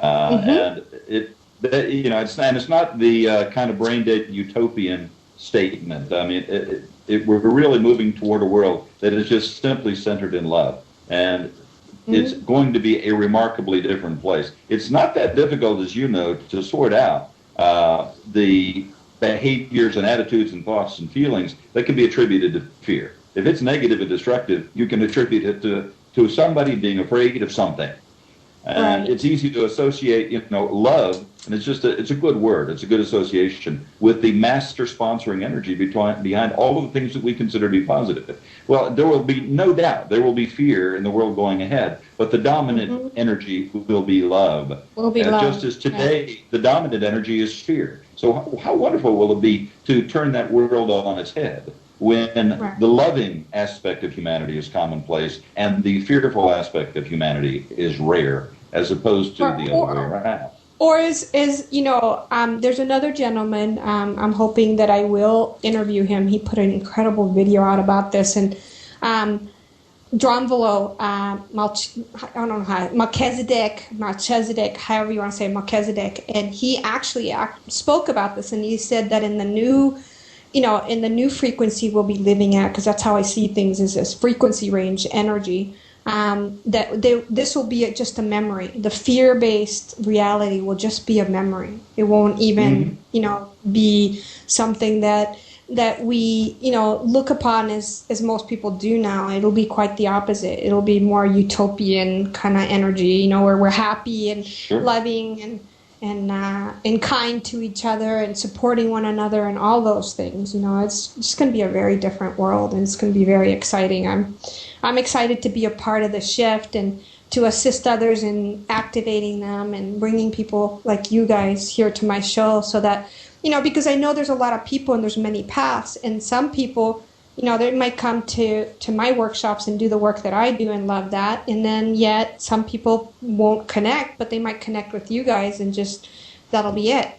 And it's not the kind of brain dead utopian statement. I mean, we're really moving toward a world that is just simply centered in love, and it's going to be a remarkably different place. It's not that difficult, as you know, to sort out the behaviors and attitudes and thoughts and feelings that can be attributed to fear. If it's negative and destructive, you can attribute it to somebody being afraid of something. And it's easy to associate, love, and it's a good word, it's a good association with the master sponsoring energy behind all of the things that we consider to be positive. Well, there will be no doubt, there will be fear in the world going ahead, but the dominant energy will be love. Just as today, the dominant energy is fear. So how wonderful will it be to turn that world on its head when the loving aspect of humanity is commonplace and the fearful aspect of humanity is rare, as opposed to the other way around. Or there's another gentleman, I'm hoping that I will interview him. He put an incredible video out about this, and Dromvolo, Melchizedek, however you want to say Melchizedek, and he actually spoke about this, and he said that in the new frequency we'll be living at, because that's how I see things, is this frequency range energy, this will be just a memory. The fear-based reality will just be a memory. It won't even, be something that we, look upon as most people do now. It'll be quite the opposite. It'll be more utopian kind of energy, where we're happy and loving and kind to each other and supporting one another and all those things. It's just going to be a very different world, and it's going to be very exciting. I'm excited to be a part of the shift and to assist others in activating them and bringing people like you guys here to my show, so that, because I know there's a lot of people and there's many paths, and some people, they might come to my workshops and do the work that I do and love that, and then yet some people won't connect, but they might connect with you guys and just, that'll be it.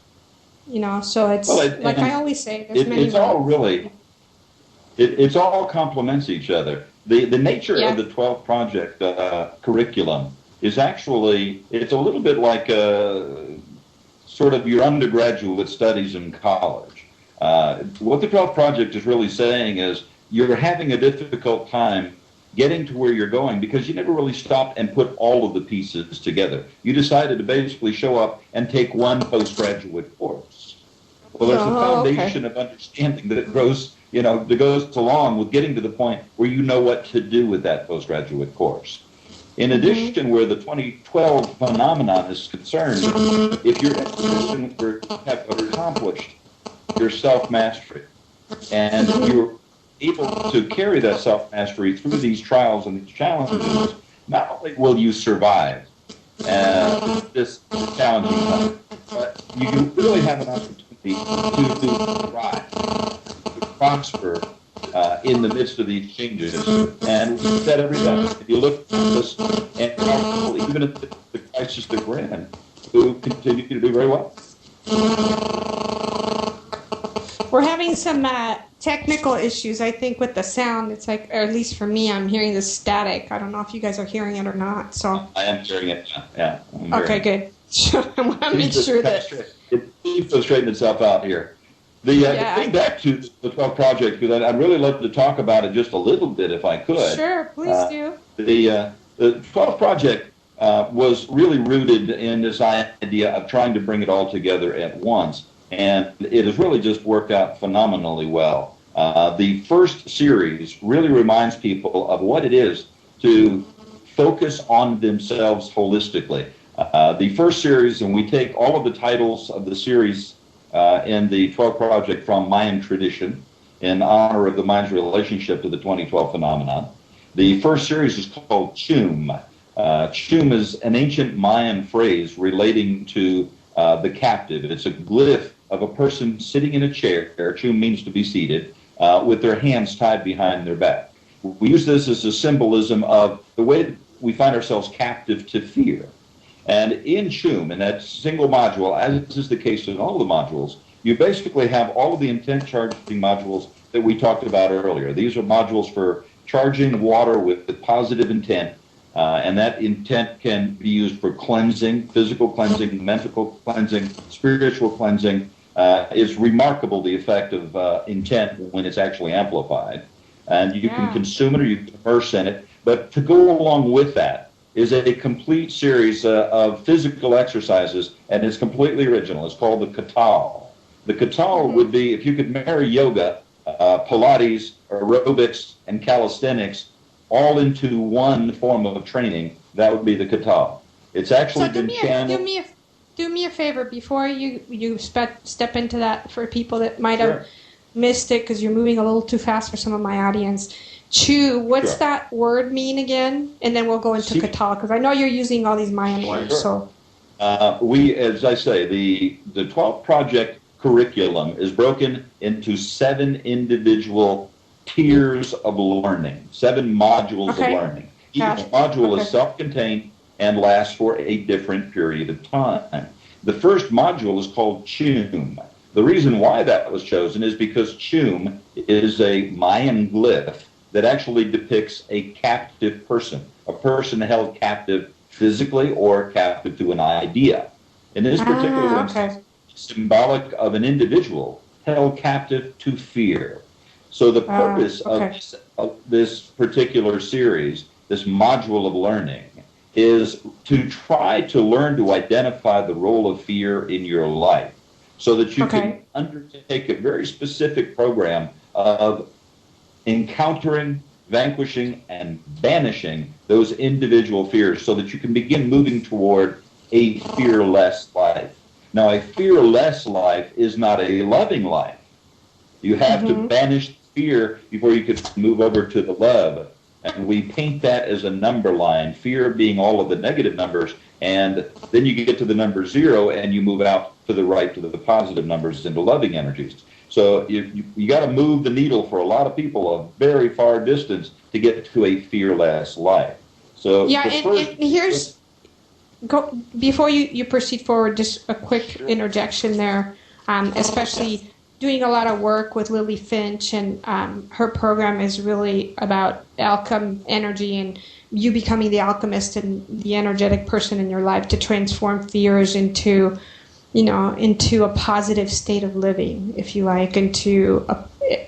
So it's, like I always say, there's many ways. It all complements each other. The nature of the 12 Project curriculum is actually, it's a little bit like sort of your undergraduate studies in college. What the 12 Project is really saying is you're having a difficult time getting to where you're going because you never really stopped and put all of the pieces together. You decided to basically show up and take one postgraduate course. Well, there's a foundation of understanding that grows, that goes along with getting to the point where you know what to do with that postgraduate course. In addition, where the 2012 phenomenon is concerned, if you're in a position where you have accomplished your self-mastery and you're able to carry that self-mastery through these trials and these challenges, not only will you survive this challenging time, but you really have an opportunity to thrive, to prosper in the midst of these changes. And we said every day, if you look at this, and even at the crisis that we're in, who continue to do very well. We're having some technical issues, I think, with the sound. It's like, or at least for me, I'm hearing this static. I don't know if you guys are hearing it or not. So I am hearing it. Yeah. Okay, good. I want to make sure that it seems to straighten itself out here. Getting back to the 12 Project, because I'd really love to talk about it just a little bit, if I could. Sure, please do. The 12 Project was really rooted in this idea of trying to bring it all together at once. And it has really just worked out phenomenally well. The first series really reminds people of what it is to focus on themselves holistically. The first series, and we take all of the titles of the series in the 12 Project from Mayan tradition in honor of the Mayans' relationship to the 2012 phenomenon. The first series is called Chum. Chum is an ancient Mayan phrase relating to the captive. It's a glyph of a person sitting in a chair. Chum means to be seated, with their hands tied behind their back. We use this as a symbolism of the way that we find ourselves captive to fear. And in Chum, in that single module, as is the case in all the modules, you basically have all of the intent charging modules that we talked about earlier. These are modules for charging water with positive intent And that intent can be used for cleansing, physical cleansing, mental cleansing, spiritual cleansing. It's remarkable the effect of intent when it's actually amplified. And you can consume it or you can immerse in it. But to go along with that is a complete series of physical exercises, and it's completely original. It's called the Katal. The Katal would be, if you could marry yoga, Pilates, aerobics, and calisthenics all into one form of training, that would be the Katal. It's actually been channeled. Do me a favor before you step into that for people that might have missed it because you're moving a little too fast for some of my audience. Chu, what's that word mean again? And then we'll go into Katal because I know you're using all these Mayan words. So as I say, the 12 project curriculum is broken into 7 individual tiers of learning, 7 modules of learning. Each module is self-contained and lasts for a different period of time. The first module is called Chum. The reason why that was chosen is because Chum is a Mayan glyph that actually depicts a captive person, a person held captive physically or captive to an idea. In this particular instance, it's symbolic of an individual held captive to fear. So the purpose of this particular series, this module of learning, is to try to learn to identify the role of fear in your life so that you can undertake a very specific program of encountering, vanquishing, and banishing those individual fears so that you can begin moving toward a fearless life. Now, a fearless life is not a loving life. You have to banish fear before you could move over to the love. And we paint that as a number line, fear being all of the negative numbers, and then you get to the number 0 and you move out to the right to the positive numbers into loving energies. So you got to move the needle for a lot of people a very far distance to get to a fearless life. So before you proceed forward, just a quick interjection there, especially doing a lot of work with Lily Finch, and her program is really about alchem energy and you becoming the alchemist and the energetic person in your life to transform fears into a positive state of living, if you like, into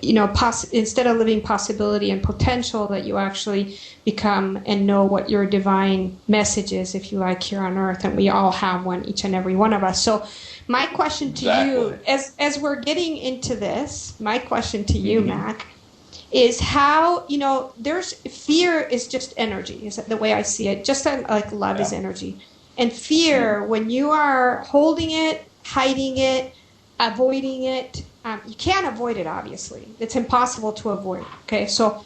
instead of living possibility and potential, that you actually become and know what your divine message is, if you like, here on earth. And we all have one, each and every one of us. So my question to you, as we're getting into this, my question to you, Mac, is how, there's fear is just energy, is the way I see it, just like love is energy. And fear, when you are holding it, hiding it, avoiding it, you can't avoid it, obviously. It's impossible to avoid. Okay, so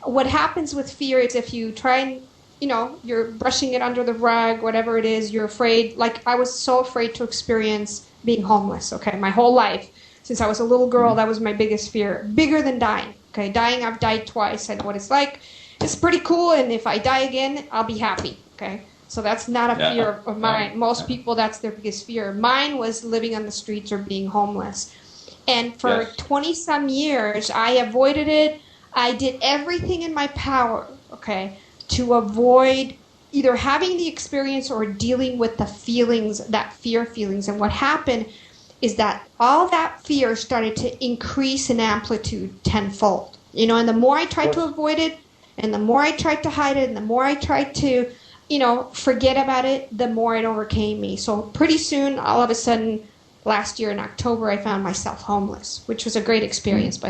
what happens with fear is if you try and, you're brushing it under the rug, whatever it is, you're afraid. Like, I was so afraid to experience being homeless, okay, my whole life. Since I was a little girl, that was my biggest fear, bigger than dying. Okay, dying, I've died twice. I know what it's like. It's pretty cool, and if I die again, I'll be happy, okay? So that's not a fear of mine. Most people, that's their biggest fear. Mine was living on the streets or being homeless. And for 20-some years, I avoided it. I did everything in my power, okay, to avoid either having the experience or dealing with the feelings, that fear feelings. And what happened is that all that fear started to increase in amplitude tenfold. And the more I tried to avoid it, and the more I tried to hide it, and the more I tried to forget about it, the more it overcame me. So pretty soon, all of a sudden, last year in October, I found myself homeless, which was a great experience, by